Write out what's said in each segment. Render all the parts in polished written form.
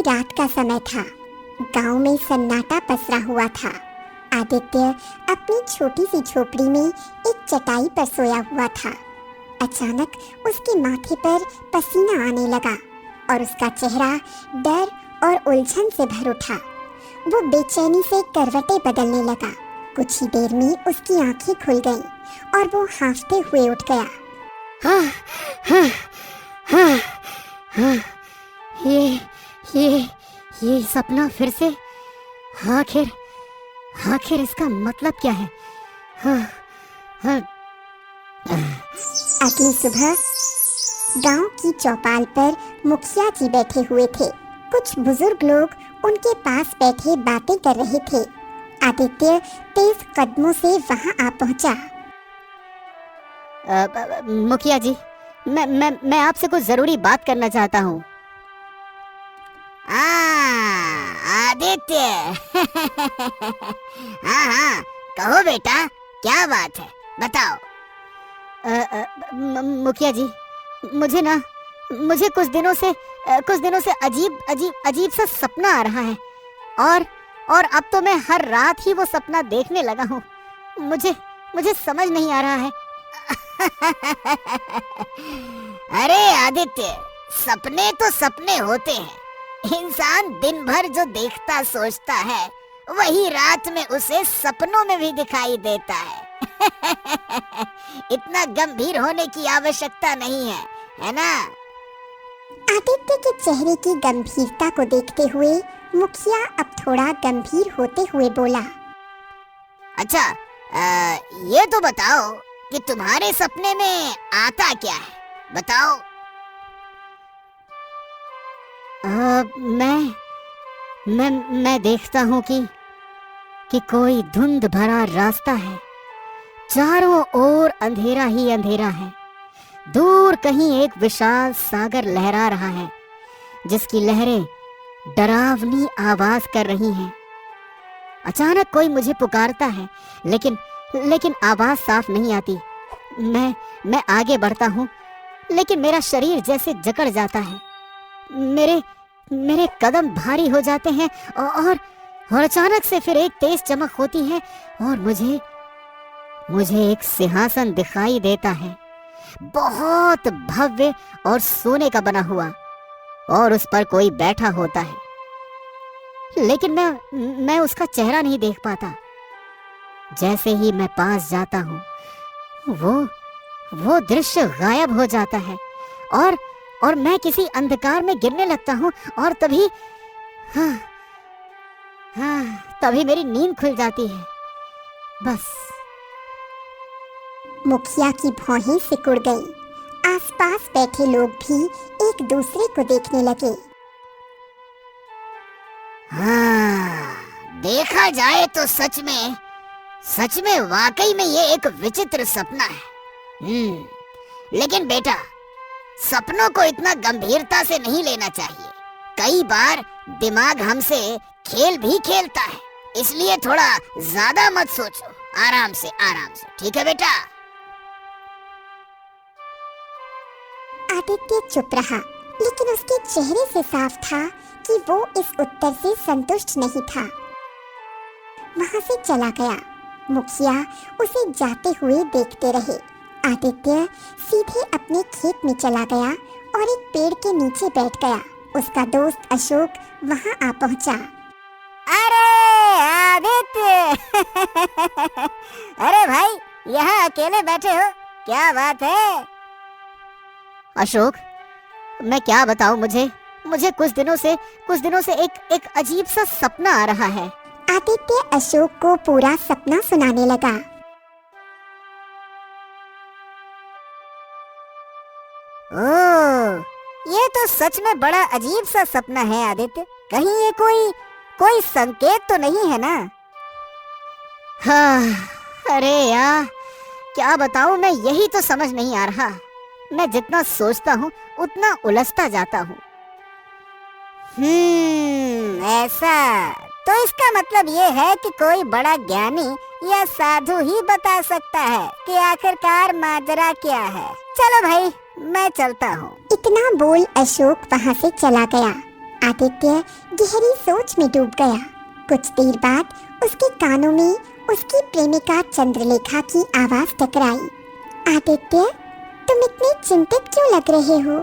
रात का समय था। गांव में सन्नाटा पसरा हुआ था। आदित्य अपनी छोटी सी झोपड़ी में एक चटाई पर सोया हुआ था। अचानक उसके माथे पर पसीना आने लगा और उसका चेहरा डर और उलझन से भर उठा। वो बेचैनी से करवटें बदलने लगा। कुछ ही देर में उसकी आंखें खुल गईं और वो हांफते हुए उठ गया। हाँ, हाँ, हाँ, हाँ, ये सपना फिर से। आखिर इसका मतलब क्या है? हाँ, हाँ। अगली सुबह गांव की चौपाल पर मुखिया जी बैठे हुए थे। कुछ बुजुर्ग लोग उनके पास बैठे बातें कर रहे थे। आदित्य तेज कदमों से वहां आ पहुंचा। मुखिया जी, मैं आपसे कुछ जरूरी बात करना चाहता हूँ। आदित्य। हाँ हाँ, कहो बेटा, क्या बात है, बताओ। मुखिया जी, मुझे कुछ दिनों से अजीब सा सपना आ रहा है और अब तो मैं हर रात ही वो सपना देखने लगा हूँ। मुझे समझ नहीं आ रहा है। अरे आदित्य, सपने तो सपने होते हैं। इंसान दिन भर जो देखता सोचता है वही रात में उसे सपनों में भी दिखाई देता है। इतना गंभीर होने की आवश्यकता नहीं है ना? आदित्य के चेहरे की गंभीरता को देखते हुए मुखिया अब थोड़ा गंभीर होते हुए बोला। अच्छा, ये तो बताओ कि तुम्हारे सपने में आता क्या है, बताओ। मैं देखता हूँ कि कोई धुंध भरा रास्ता है। चारों ओर अंधेरा ही अंधेरा है। दूर कहीं एक विशाल सागर लहरा रहा है, जिसकी लहरें डरावनी आवाज कर रही हैं। अचानक कोई मुझे पुकारता है, लेकिन आवाज साफ नहीं आती। मैं आगे बढ़ता हूँ, लेकिन मेरा शरीर जैसे जकड़ जाता है। मेरे कदम भारी हो जाते हैं और अचानक से फिर एक तेज चमक होती है और मुझे एक सिंहासन दिखाई देता है, बहुत भव्य और सोने का बना हुआ, और उस पर कोई बैठा होता है। लेकिन मैं उसका चेहरा नहीं देख पाता। जैसे ही मैं पास जाता हूँ, वो दृश्य गायब हो जाता है और मैं किसी अंधकार में गिरने लगता हूँ। और तभी तभी मेरी नींद खुल जाती है। बस। मुखिया की भौहें सिकुड़ गईं। आसपास बैठे लोग भी एक दूसरे को देखने लगे। हाँ, देखा जाए तो सच में वाकई में ये एक विचित्र सपना है। लेकिन बेटा, सपनों को इतना गंभीरता से नहीं लेना चाहिए। कई बार दिमाग हमसे खेल भी खेलता है, इसलिए थोड़ा ज्यादा मत सोचो। आराम से, ठीक है बेटा? आदित्य चुप रहा, लेकिन उसके चेहरे से साफ था कि वो इस उत्तर से संतुष्ट नहीं था। वहां से चला गया। मुखिया उसे जाते हुए देखते रहे। आदित्य सीधे अपने खेत में चला गया और एक पेड़ के नीचे बैठ गया। उसका दोस्त अशोक वहां आ पहुंचा। अरे आदित्य! अरे भाई, यहाँ अकेले बैठे हो, क्या बात है? अशोक, मैं क्या बताऊं, मुझे कुछ दिनों से एक अजीब सा सपना आ रहा है। आदित्य अशोक को पूरा सपना सुनाने लगा। ओह, ये तो सच में बड़ा अजीब सा सपना है आदित्य। कहीं ये कोई संकेत तो नहीं है ना? हाँ, अरे यार, क्या बताऊं, मैं यही तो समझ नहीं आ रहा। मैं जितना सोचता हूँ उतना उलझता जाता हूँ। ऐसा तो इसका मतलब ये है कि कोई बड़ा ज्ञानी या साधु ही बता सकता है कि आखिरकार माजरा क्या है। चलो भाई, मैं चलता हूँ। इतना बोल अशोक वहां से चला गया। आदित्य गहरी सोच में डूब गया। कुछ देर बाद उसके कानों में उसकी प्रेमिका चंद्रलेखा की आवाज टकराई। आदित्य, तुम इतने चिंतित क्यों लग रहे हो?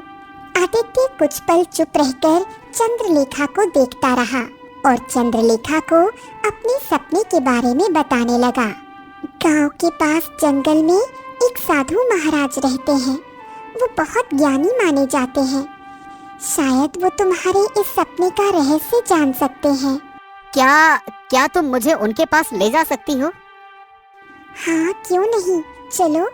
आदित्य कुछ पल चुप रहकर चंद्रलेखा को देखता रहा और चंद्रलेखा को अपने सपने के बारे में बताने लगा। गांव के पास जंगल में एक साधु महाराज रहते हैं। वो बहुत ज्ञानी माने जाते हैं। शायद वो तुम्हारे इस सपने का रहस्य जान सकते हैं। क्या तुम मुझे उनके पास ले जा सकती हो? हाँ, क्यों नहीं, चलो।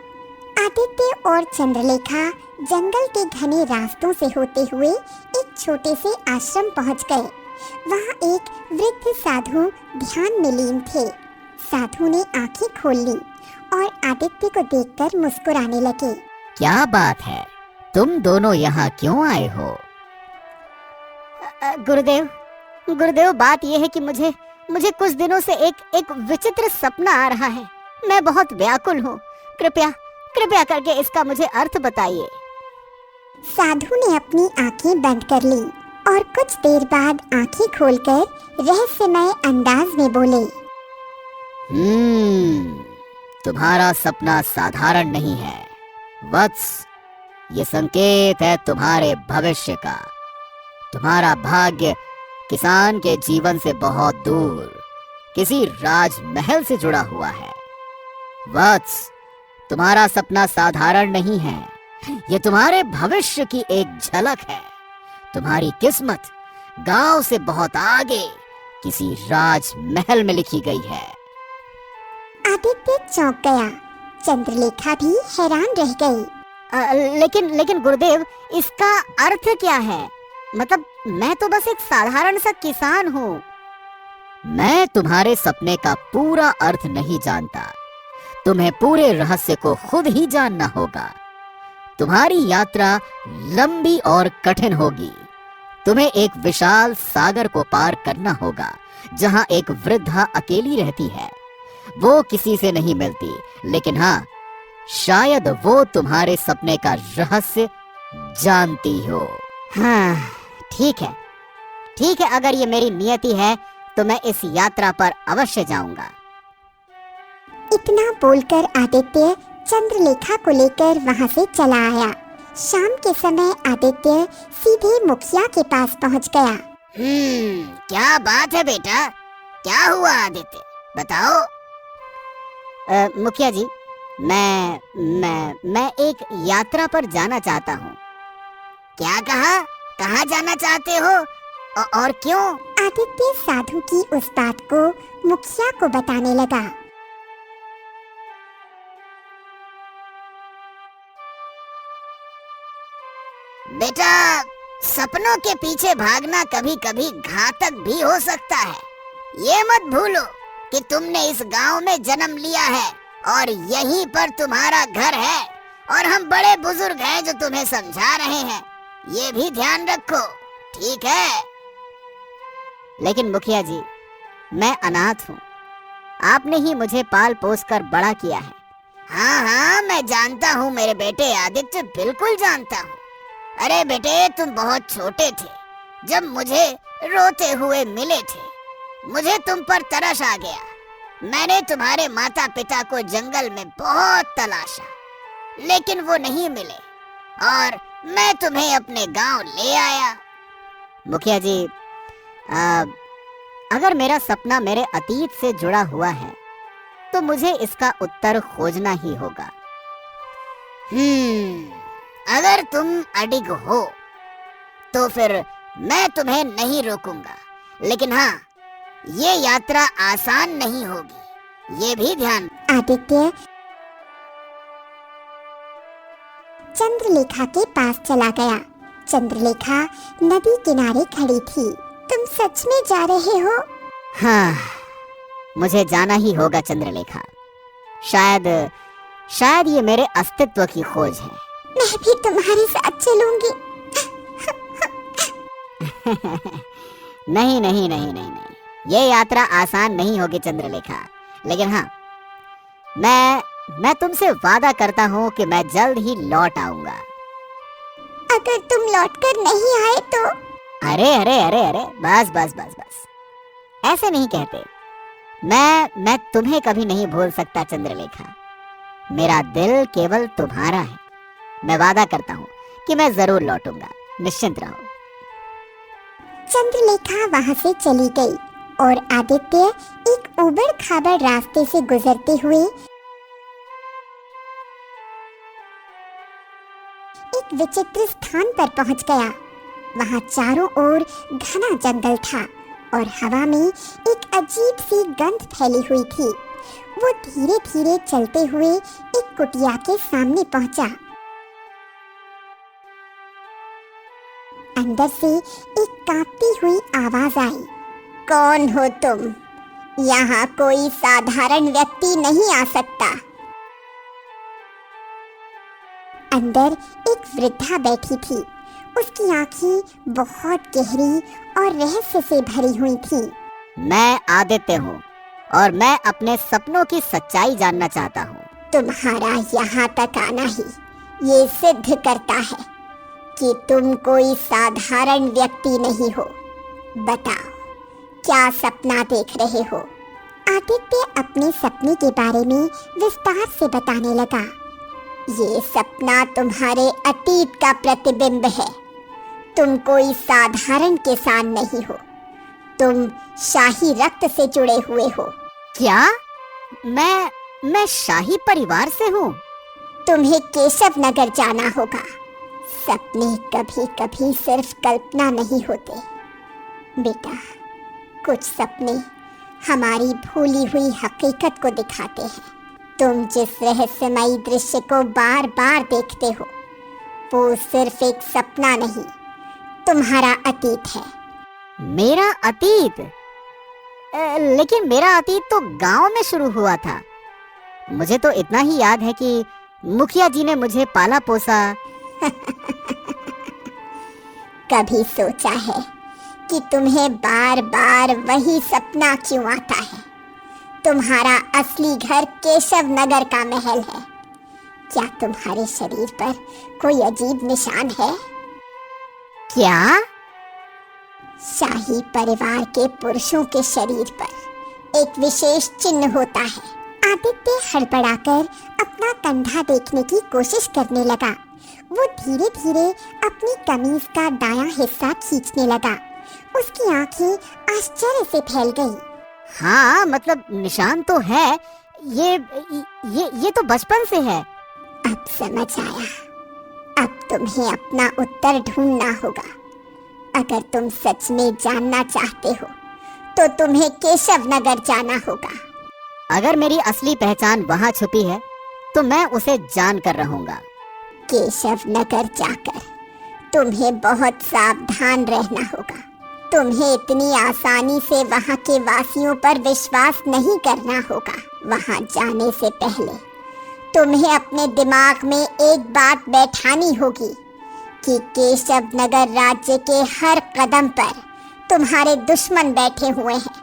आदित्य और चंद्रलेखा जंगल के घने रास्तों से होते हुए एक छोटे से आश्रम पहुंच गए। वहाँ एक वृद्ध साधु ध्यान में लीन थे। साधु ने आंखें खोल ली और आदित्य को देखकर मुस्कुराने लगे। क्या बात है, तुम दोनों यहाँ क्यों आए हो? गुरुदेव, बात यह है कि मुझे कुछ दिनों से एक विचित्र सपना आ रहा है। मैं बहुत व्याकुल हूँ। कृपया करके इसका मुझे अर्थ बताइए। साधु ने अपनी आंखें बंद कर ली और कुछ देर बाद आंखें खोलकर रहस्यमय अंदाज में बोले। तुम्हारा सपना साधारण नहीं है वत्स। ये संकेत है तुम्हारे भविष्य का। तुम्हारा भाग्य किसान के जीवन से बहुत दूर किसी राजमहल से जुड़ा हुआ है। वत्स, तुम्हारा सपना साधारण नहीं है। ये तुम्हारे भविष्य की एक झलक है। तुम्हारी किस्मत गांव से बहुत आगे किसी राजमहल में लिखी गई है। आदित्य चौंक गया। चंद्रलेखा भी हैरान रह गई। लेकिन गुरुदेव, इसका अर्थ क्या है? मतलब मैं तो बस एक साधारण सा किसान हूँ। मैं तुम्हारे सपने का पूरा अर्थ नहीं जानता। तुम्हें पूरे रहस्य को खुद ही जानना होगा। तुम्हारी यात्रा लंबी और कठिन होगी। तुम्हें एक विशाल सागर को पार करना होगा जहाँ एक वृद्धा अकेली रहती है। वो किसी से नहीं मिलती, लेकिन हाँ, शायद वो तुम्हारे सपने का रहस्य जानती हो। हाँ, ठीक है, अगर ये मेरी नियति है तो मैं इस यात्रा पर अवश्य जाऊंगा। इतना बोलकर आदित्य चंद्रलेखा को लेकर वहां से चला आया। शाम के समय आदित्य सीधे मुखिया के पास पहुंच गया। क्या बात है बेटा? क्या हुआ आदित्य, बताओ। मुखिया जी, मैं एक यात्रा पर जाना चाहता हूँ। क्या कहा? कहाँ जाना चाहते हो और क्यों? आदित्य साधु की उस बात को मुखिया को बताने लगा। बेटा, सपनों के पीछे भागना कभी कभी घातक भी हो सकता है। ये मत भूलो कि तुमने इस गांव में जन्म लिया है और यहीं पर तुम्हारा घर है और हम बड़े बुजुर्ग हैं जो तुम्हें समझा रहे हैं। ये भी ध्यान रखो, ठीक है? लेकिन मुखिया जी, मैं अनाथ हूँ। आपने ही मुझे पाल पोस कर बड़ा किया है। हाँ, मैं जानता हूँ मेरे बेटे आदित्य, बिल्कुल जानता हूँ। अरे बेटे, तुम बहुत छोटे थे जब मुझे रोते हुए मिले थे। मुझे तुम पर तरस आ गया। मैंने तुम्हारे माता पिता को जंगल में बहुत तलाशा, लेकिन वो नहीं मिले और मैं तुम्हें अपने गांव ले आया। मुखिया जी, अगर मेरा सपना मेरे अतीत से जुड़ा हुआ है तो मुझे इसका उत्तर खोजना ही होगा। अगर तुम अडिग हो तो फिर मैं तुम्हें नहीं रोकूंगा, लेकिन हाँ, ये यात्रा आसान नहीं होगी, ये भी ध्यान। आदित्य चंद्रलेखा के पास चला गया। चंद्रलेखा नदी किनारे खड़ी थी। तुम सच में जा रहे हो? हाँ, मुझे जाना ही होगा चंद्रलेखा। शायद ये मेरे अस्तित्व की खोज है। मैं भी तुम्हारे साथ चलूंगी। नहीं, ये यात्रा आसान नहीं होगी चंद्रलेखा, लेकिन हाँ, मैं तुमसे वादा करता हूँ कि मैं जल्द ही लौट आऊंगा। अगर तुम लौटकर नहीं आए तो? अरे अरे अरे अरे, बस बस बस बस, ऐसे नहीं कहते। मैं तुम्हें कभी नहीं भूल सकता चंद्रलेखा। मेरा दिल केवल तुम्हारा है। मैं वादा करता हूँ कि मैं जरूर लौटूंगा, निश्चिंत रहो। चंद्रलेखा वहां से चली गई और आदित्य एक उबड़ खाबड़ रास्ते से गुजरते हुए एक विचित्र स्थान पर पहुंच गया। वहां चारों ओर घना जंगल था और हवा में एक अजीब सी गंध फैली हुई थी। वो धीरे धीरे चलते हुए एक कुटिया के सामने पहुंचा। अंदर से एक कांपती हुई आवाज आई। कौन हो तुम? यहाँ कोई साधारण व्यक्ति नहीं आ सकता। अंदर एक वृद्धा बैठी थी। उसकी आंखें बहुत गहरी और रहस्य से भरी हुई थी। मैं आदित्य हूँ और मैं अपने सपनों की सच्चाई जानना चाहता हूँ। तुम्हारा यहाँ तक आना ही ये सिद्ध करता है कि तुम कोई साधारण व्यक्ति नहीं हो। बताओ, क्या सपना देख रहे हो? आदित्य अपने सपने के बारे में विस्तार से बताने लगा। ये सपना तुम्हारे अतीत का प्रतिबिंब है। तुम कोई साधारण किसान नहीं हो। तुम शाही रक्त से जुड़े हुए हो। क्या? मैं शाही परिवार से हूँ। तुम्हें केशव नगर जाना होगा। सपने कभी कभी सिर्फ कल्पना नहीं होते बेटा। कुछ सपने हमारी भूली हुई हकीकत को दिखाते हैं। तुम जिस रहस्यमयी दृश्य को बार बार देखते हो वो सिर्फ एक सपना नहीं, तुम्हारा अतीत है। मेरा अतीत? लेकिन मेरा अतीत तो गांव में शुरू हुआ था। मुझे तो इतना ही याद है कि मुखिया जी ने मुझे पाला पोसा। कभी सोचा है कि तुम्हें बार बार वही सपना क्यों आता है? तुम्हारा असली घर केशव नगर का महल है। क्या तुम्हारे शरीर पर कोई अजीब निशान है? क्या? शाही परिवार के पुरुषों के शरीर पर एक विशेष चिन्ह होता है। आदित्य हड़बड़ाकर अपना कंधा देखने की कोशिश करने लगा। वो धीरे धीरे अपनी कमीज का दायां हिस्सा खींचने लगा। उसकी आंखें आश्चर्य से फैल गईं। हाँ, मतलब निशान तो है। ये तो बचपन से है। अब समझ आया। अब तुम्हें अपना उत्तर ढूंढना होगा। अगर तुम सच में जानना चाहते हो तो तुम्हें केशव नगर जाना होगा। अगर मेरी असली पहचान वहाँ छुपी है तो मैं उसे जान कर रहूंगा। केशव नगर जाकर तुम्हें बहुत सावधान रहना होगा। तुम्हें इतनी आसानी से वहाँ के वासियों पर विश्वास नहीं करना होगा। वहाँ जाने से पहले तुम्हें अपने दिमाग में एक बात बैठानी होगी कि केशव नगर राज्य के हर कदम पर तुम्हारे दुश्मन बैठे हुए हैं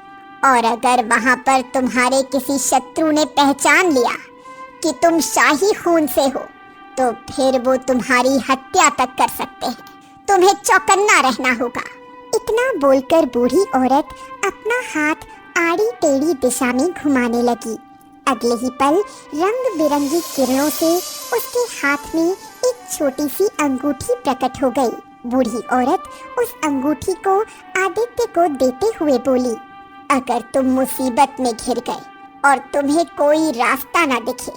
और अगर वहाँ पर तुम्हारे किसी शत्रु ने पहचान लिया कि तुम शाही खून से हो तो फिर वो तुम्हारी हत्या तक कर सकते हैं। तुम्हें चौकन्ना रहना होगा। इतना बोलकर बूढ़ी औरत अपना हाथ आड़ी टेढ़ी दिशा में घुमाने लगी। अगले ही पल रंग बिरंगी किरणों से उसके हाथ में एक छोटी सी अंगूठी प्रकट हो गई। बूढ़ी औरत उस अंगूठी को आदित्य को देते हुए बोली, अगर तुम मुसीबत में घिर गए और तुम्हें कोई रास्ता ना दिखे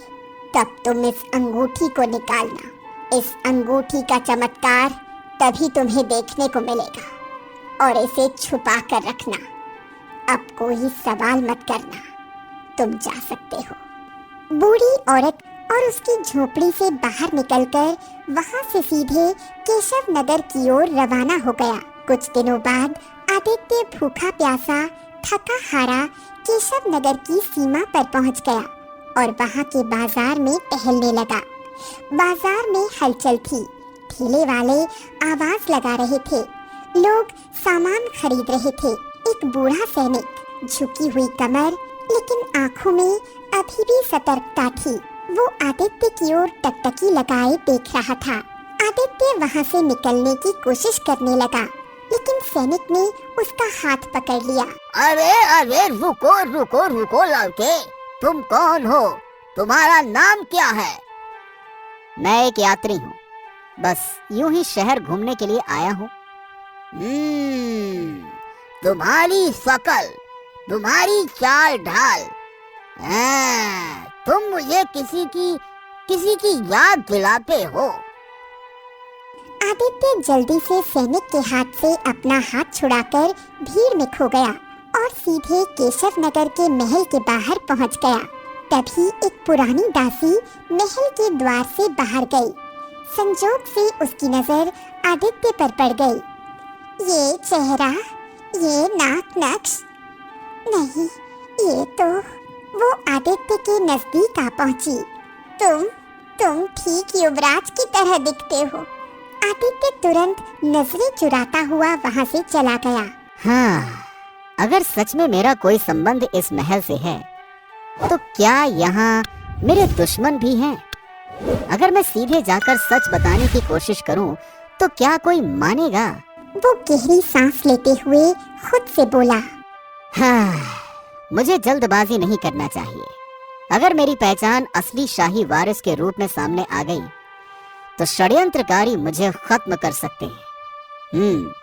तब तुम इस अंगूठी को निकालना। इस अंगूठी का चमत्कार तभी तुम्हें देखने को मिलेगा और इसे छुपा कर रखना। अब कोई सवाल मत करना, तुम जा सकते हो। बूढ़ी औरत और उसकी झोपड़ी से बाहर निकलकर वहां से सीधे केशव नगर की ओर रवाना हो गया। कुछ दिनों बाद आदित्य भूखा प्यासा थका हारा केशव नगर की सीमा पर पहुंच गया और वहां के बाजार में टहलने लगा। बाजार में हलचल थी। ठेले वाले आवाज लगा रहे थे, लोग सामान खरीद रहे थे। एक बूढ़ा सैनिक, झुकी हुई कमर लेकिन आंखों में अभी भी सतर्कता थी, वो आदित्य की ओर टकटकी लगाए देख रहा था। आदित्य वहां से निकलने की कोशिश करने लगा लेकिन सैनिक ने उसका हाथ पकड़ लिया। अरे अरे रुको रुको रुको लड़के, तुम कौन हो? तुम्हारा नाम क्या है? मैं एक यात्री हूँ, बस यूं ही शहर घूमने के लिए आया हूँ। तुम्हारी शकल, तुम्हारी चाल ढाल, तुम मुझे किसी की याद दिलाते हो। आदित्य जल्दी से सैनिक के हाथ से अपना हाथ छुड़ाकर भीड़ में खो गया और सीधे केशव नगर के महल के बाहर पहुंच गया। तभी एक पुरानी दासी महल के द्वार से बाहर गई। संजोग से उसकी नजर आदित्य पर पड़ गई। ये चेहरा, ये नाक नक्श, नहीं, ये तो वो आदित्य के नजदीक आ पहुंची। तुम ठीक युवराज की तरह दिखते हो। आदित्य तुरंत नजरें चुराता हुआ वहां से चला गया। हाँ, अगर सच में मेरा कोई संबंध इस महल से है, तो क्या यहाँ मेरे दुश्मन भी हैं? अगर मैं सीधे जाकर सच बताने की कोशिश करूं, तो क्या कोई मानेगा? वो गहरी सांस लेते हुए खुद से बोला, हाँ, मुझे जल्दबाजी नहीं करना चाहिए। अगर मेरी पहचान असली शाही वारिस के रूप में सामने आ गई, तो षड्यंत्रकारी मुझे खत्म कर सकते हैं।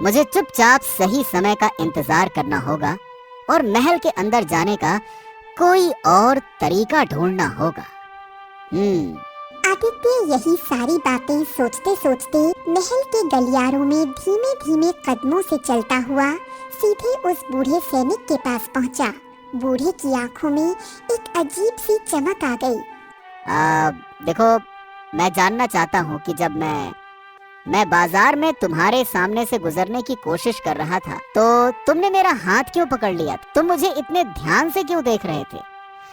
मुझे चुपचाप सही समय का इंतजार करना होगा और महल के अंदर जाने का कोई और तरीका ढूंढना होगा। आदित्य यही सारी बातें सोचते सोचते महल के गलियारों में धीमे धीमे कदमों से चलता हुआ सीधे उस बूढ़े सैनिक के पास पहुंचा। बूढ़े की आंखों में एक अजीब सी चमक आ गई। देखो, मैं जानना चाहता हूँ कि जब मैं बाजार में तुम्हारे सामने से गुजरने की कोशिश कर रहा था, तो तुमने मेरा हाथ क्यों पकड़ लिया? तुम मुझे इतने ध्यान से क्यों देख रहे थे?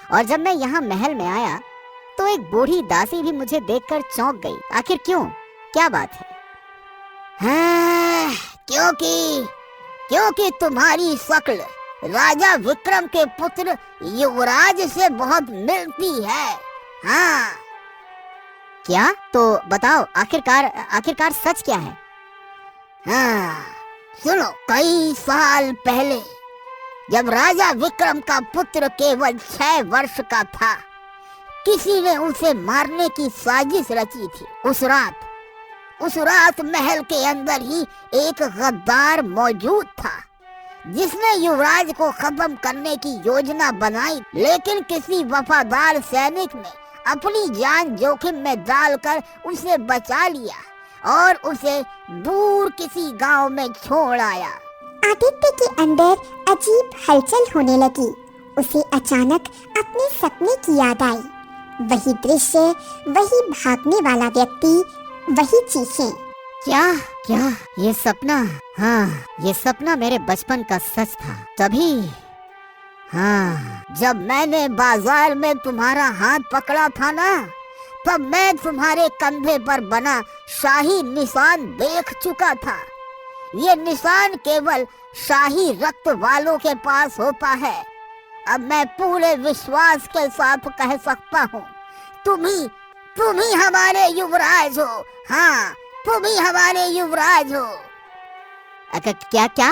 और जब मैं यहाँ महल में आया, तो एक बूढ़ी दासी भी मुझे देखकर चौंक गई। आखिर क्यों? क्या बात है? हाँ, क्योंकि तुम्हारी शक्ल राजा विक्रम के पुत्र युवराज से बहुत मिलती है। हाँ। क्या? तो बताओ, आखिरकार सच क्या है? हाँ, सुनो, कई साल पहले जब राजा विक्रम का पुत्र केवल 6 वर्ष का था, किसी ने उसे मारने की साजिश रची थी। उस रात महल के अंदर ही एक गद्दार मौजूद था, जिसने युवराज को खत्म करने की योजना बनाई, लेकिन किसी वफादार सैनिक ने अपनी जान जोखिम में डालकर उसे बचा लिया और उसे दूर किसी गांव में छोड़ आया। आदित्य के अंदर अजीब हलचल होने लगी। उसे अचानक अपने सपने की याद आई। वही दृश्य, वही भागने वाला व्यक्ति, वही चीखें। क्या ये सपना? हाँ, ये सपना मेरे बचपन का सच था। तभी जब मैंने बाजार में तुम्हारा हाथ पकड़ा था ना, तब मैं तुम्हारे कंधे पर बना शाही निशान देख चुका था। ये निशान केवल शाही रक्त वालों के पास होता है। अब मैं पूरे विश्वास के साथ कह सकता हूँ, तुम ही हमारे युवराज हो। हाँ, तुम ही हमारे युवराज हो। क्या?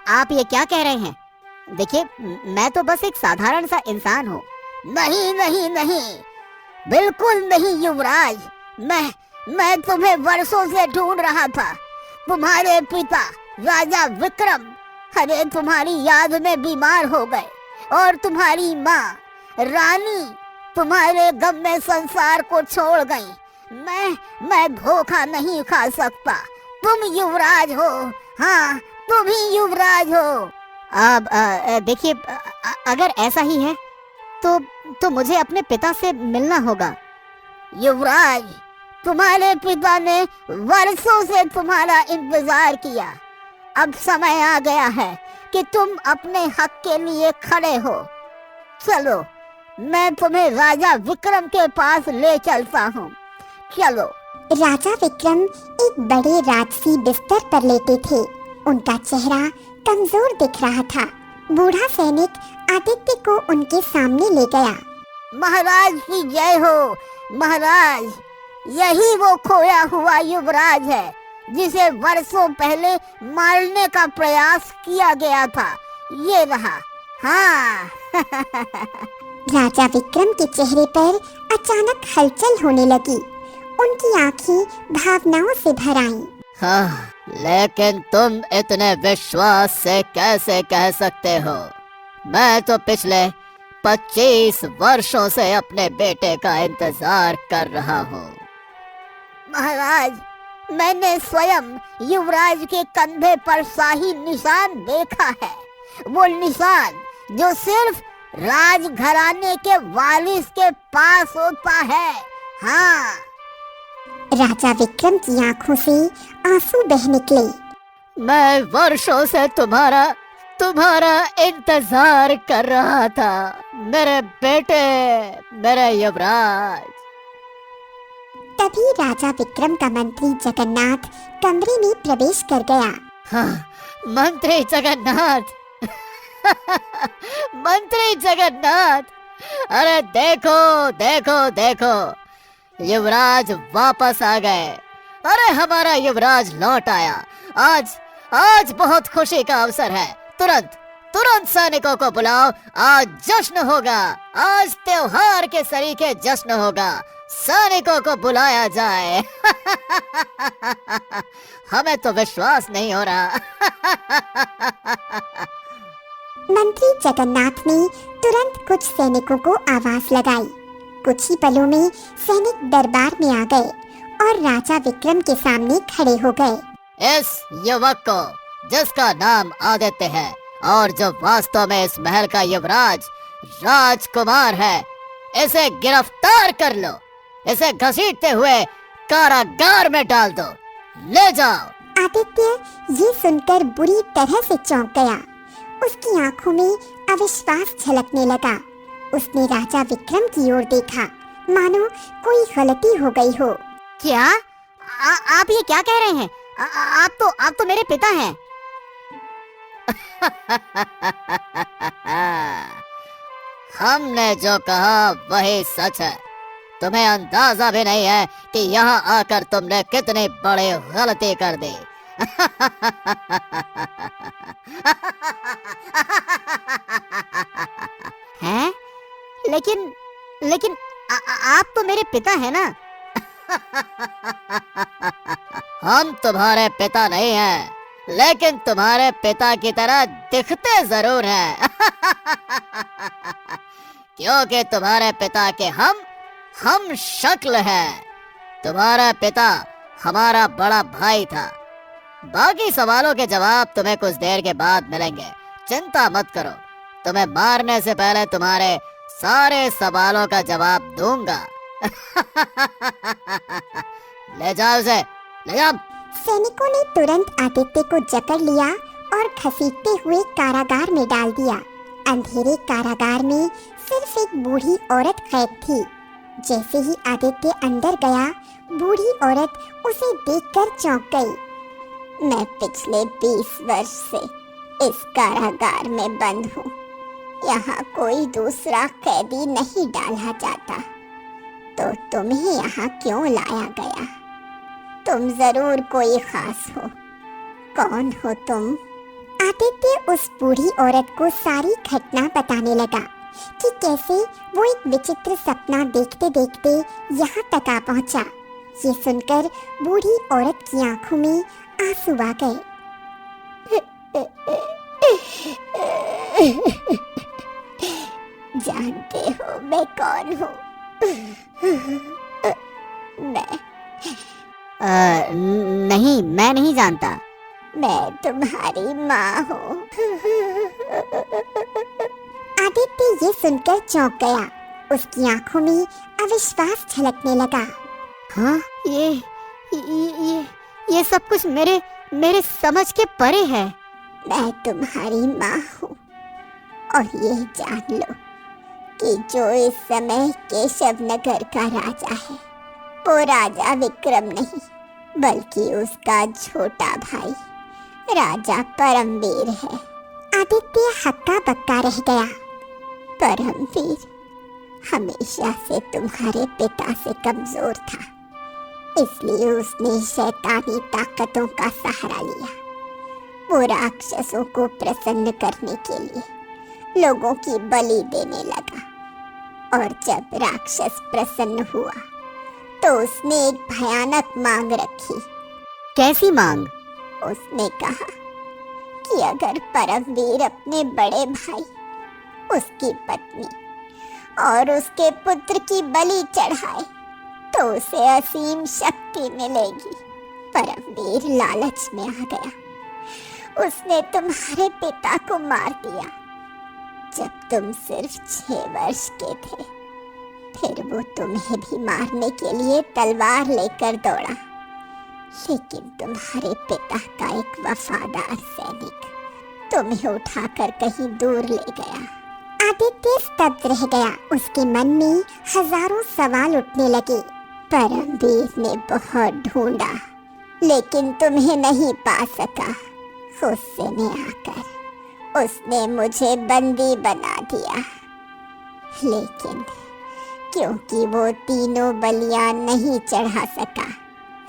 आप ये क्या कह रहे हैं? देखिए, मैं तो बस एक साधारण सा इंसान हूँ। नहीं, बिल्कुल नहीं युवराज। मैं तुम्हें वर्षों से ढूंढ रहा था। तुम्हारे पिता राजा विक्रम तुम्हारी याद में बीमार हो गए और तुम्हारी माँ रानी तुम्हारे गम में संसार को छोड़ गई। मैं धोखा नहीं खा सकता। तुम युवराज हो। हाँ, तुम ही युवराज हो। अब देखिए, अगर ऐसा ही है तो मुझे अपने पिता से मिलना होगा। युवराज, तुम्हारे पिता ने वर्षों से तुम्हारा इंतजार किया। अब समय आ गया है कि तुम अपने हक के लिए खड़े हो। चलो, मैं तुम्हें राजा विक्रम के पास ले चलता हूँ। चलो। राजा विक्रम एक बड़े राजसी बिस्तर पर लेटे थे। उनका चेहरा कमजोर दिख रहा था। बूढ़ा सैनिक आदित्य को उनके सामने ले गया। महाराज की जय हो। महाराज, यही वो खोया हुआ युवराज है। जिसे वर्षों पहले मारने का प्रयास किया गया था। ये रहा। हाँ। राजा विक्रम के चेहरे पर अचानक हलचल होने लगी। उनकी आंखें भावनाओं से भर आईं। हाँ, लेकिन तुम इतने विश्वास से कैसे कह सकते हो? मैं तो पिछले 25 वर्षों से अपने बेटे का इंतजार कर रहा हूँ। महाराज, मैंने स्वयं युवराज के कंधे पर शाही निशान देखा है। वो निशान जो सिर्फ राजघराने के वारिस के पास होता है। हाँ। राजा विक्रम की आंखों से आंसू बह निकले। मैं वर्षों से तुम्हारा इंतजार कर रहा था, मेरे बेटे, मेरे युवराज। तभी राजा विक्रम का मंत्री जगन्नाथ कमरे में प्रवेश कर गया। हाँ, मंत्री जगन्नाथ। मंत्री जगन्नाथ, अरे देखो देखो देखो, युवराज वापस आ गए। अरे हमारा युवराज लौट आया। आज बहुत खुशी का अवसर है। तुरंत सैनिकों को बुलाओ, आज जश्न होगा। आज त्योहार के सरीखे जश्न होगा। सैनिकों को बुलाया जाए। हमें तो विश्वास नहीं हो रहा। मंत्री जगन्नाथ ने तुरंत कुछ सैनिकों को आवाज लगाई। कुछ ही पलों में सैनिक दरबार में आ गए और राजा विक्रम के सामने खड़े हो गए। इस युवक को, जिसका नाम आदित्य है और जो वास्तव में इस महल का युवराज राजकुमार है, इसे गिरफ्तार कर लो। इसे घसीटते हुए कारागार में डाल दो। ले जाओ। आदित्य ये सुनकर बुरी तरह से चौंक गया। उसकी आंखों में अविश्वास झलकने लगा। उसने राजा विक्रम की ओर देखा, मानो कोई गलती हो गई हो। क्या? आप ये क्या कह रहे हैं? आप तो मेरे पिता हैं। हमने जो कहा वही सच है। तुम्हें अंदाजा भी नहीं है कि यहाँ आकर तुमने कितनी बड़ी गलती कर दी। हैं? लेकिन आप तो मेरे पिता हैं ना? हम तुम्हारे पिता नहीं हैं, लेकिन तुम्हारे पिता की तरह दिखते जरूर हैं। क्योंकि तुम्हारे पिता के हम शक्ल हैं। तुम्हारा पिता हमारा बड़ा भाई था। बाकी सवालों के जवाब तुम्हें कुछ देर के बाद मिलेंगे। चिंता मत करो, तुम्हें मारने से पहले तुम्हारे सारे सवालों का जवाब दूंगा। ले जाओ उसे, ले जाओ। सैनिकों ने तुरंत आदित्य को जकड़ लिया और घसीटते हुए कारागार में डाल दिया। अंधेरे कारागार में सिर्फ एक बूढ़ी औरत कैद थी। जैसे ही आदित्य अंदर गया, बूढ़ी औरत उसे देखकर चौंक गई। मैं पिछले 20 वर्ष से इस कारागार में बंद हूँ। यहाँ कोई दूसरा कैदी नहीं डाला जाता, तो तुम्हें यहाँ क्यों लाया गया? तुम जरूर कोई खास हो। कौन हो तुम? आदित्य उस बूढ़ी औरत को सारी घटना बताने लगा कि कैसे वो एक विचित्र सपना देखते देखते यहाँ तक आ पहुँचा। ये सुनकर बूढ़ी औरत की आंखों में आंसू आ गए। जानते हो मैं कौन हूँ? नहीं, मैं नहीं जानता। मैं तुम्हारी माँ हूँ। आदित्य ये सुनकर चौंक गया। उसकी आंखों में अविश्वास झलकने लगा। हाँ, ये सब कुछ मेरे समझ के परे है। मैं तुम्हारी माँ हूँ और ये जान लो कि जो इस समय केशव नगर का राजा है, वो राजा विक्रम नहीं, बल्कि उसका छोटा भाई राजा परमवीर है। आदित्य हक्का बक्का रह गया। परमवीर हमेशा से तुम्हारे पिता से कमजोर था, इसलिए उसने शैतानी ताकतों का सहारा लिया। वो राक्षसों को प्रसन्न करने के लिए लोगों की बलि देने लगा, और जब राक्षस प्रसन्न हुआ तो उसने एक भयानक मांग रखी। कैसी मांग? उसने कहा कि अगर परमवीर अपने बड़े भाई, उसकी पत्नी और उसके पुत्र की बलि चढ़ाए तो उसे असीम शक्ति मिलेगी। परमवीर लालच में आ गया। उसने तुम्हारे पिता को मार दिया जब तुम सिर्फ 6 वर्ष के थे। फिर वो तुम्हें भी मारने के लिए तलवार लेकर दौड़ा, लेकिन तुम्हारे पिता का एक वफादार सैनिक तुम्हें उठाकर कहीं दूर ले गया। आदित्य स्तब्ध रह गया। उसके मन में हजारों सवाल उठने लगे। परमवीर ने बहुत ढूंढा, लेकिन तुम्हें नहीं पा सका। गुस्से में आकर उसने मुझे बंदी बना दिया, लेकिन क्योंकि वो तीनों बलियां नहीं चढ़ा सका,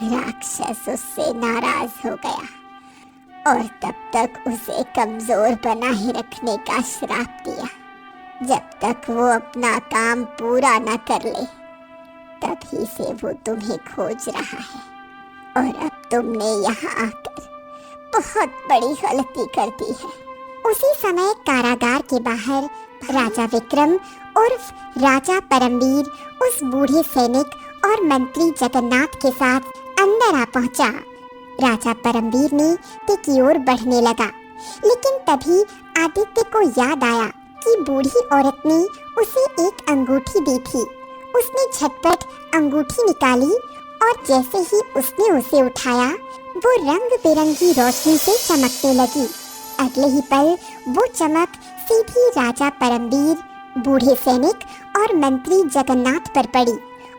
राक्षस उससे नाराज हो गया और तब तक उसे कमजोर बनाए रखने का श्राप दिया। जब तक वो अपना काम पूरा न कर ले, तभी से वो तुम्हें खोज रहा है। और अब तुमने यहाँ आकर बहुत बड़ी गलती कर दी है। उसी समय कारागार के बाहर राजा विक्रम उर्फ राजा परमवीर उस बूढ़े सैनिक और मंत्री जगन्नाथ के साथ अंदर आ पहुंचा। राजा परमवीर ने की ओर बढ़ने लगा, लेकिन तभी आदित्य को याद आया कि बूढ़ी औरत ने उसे एक अंगूठी दी थी। उसने झटपट अंगूठी निकाली और जैसे ही उसने उसे उठाया, वो रंग बिरंगी रोशनी से चमकने लगी। अगले ही पल वो चमक सीधी राजा परमवीर, बूढ़े सैनिक और मंत्री जगन्नाथ पर पड़ी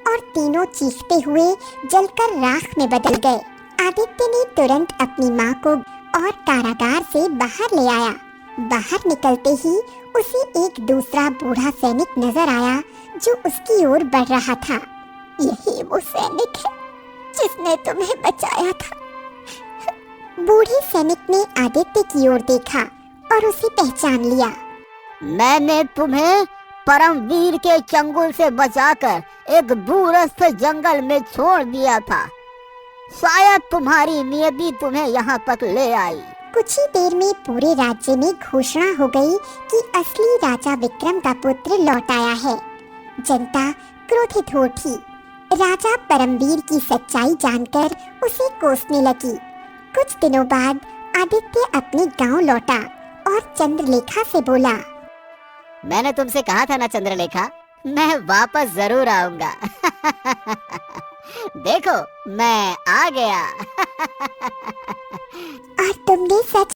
और तीनों चीखते हुए जलकर राख में बदल गए। आदित्य ने तुरंत अपनी माँ को और कारागार से बाहर ले आया। बाहर निकलते ही उसे एक दूसरा बूढ़ा सैनिक नजर आया जो उसकी ओर बढ़ रहा था। यही वो सैनिक है जिसने तुम्हें बचाया था। बूढ़े सैनिक ने आदित्य की ओर देखा और उसे पहचान लिया। मैंने तुम्हें परमवीर के चंगुल से बचाकर एक दूरस्थ जंगल में छोड़ दिया था। शायद तुम्हारी नियति तुम्हें यहाँ तक ले आई। कुछ ही देर में पूरे राज्य में घोषणा हो गई कि असली राजा विक्रम का पुत्र लौट आया है। जनता क्रोधित हो उठी। राजा परमवीर की सच्चाई जानकर उसे कोसने लगी। कुछ दिनों बाद आदित्य अपने गांव लौटा और चंद्रलेखा से बोला, मैंने तुमसे कहा था ना चंद्रलेखा, मैं वापस जरूर आऊंगा। देखो मैं आ गया। और तुमने सच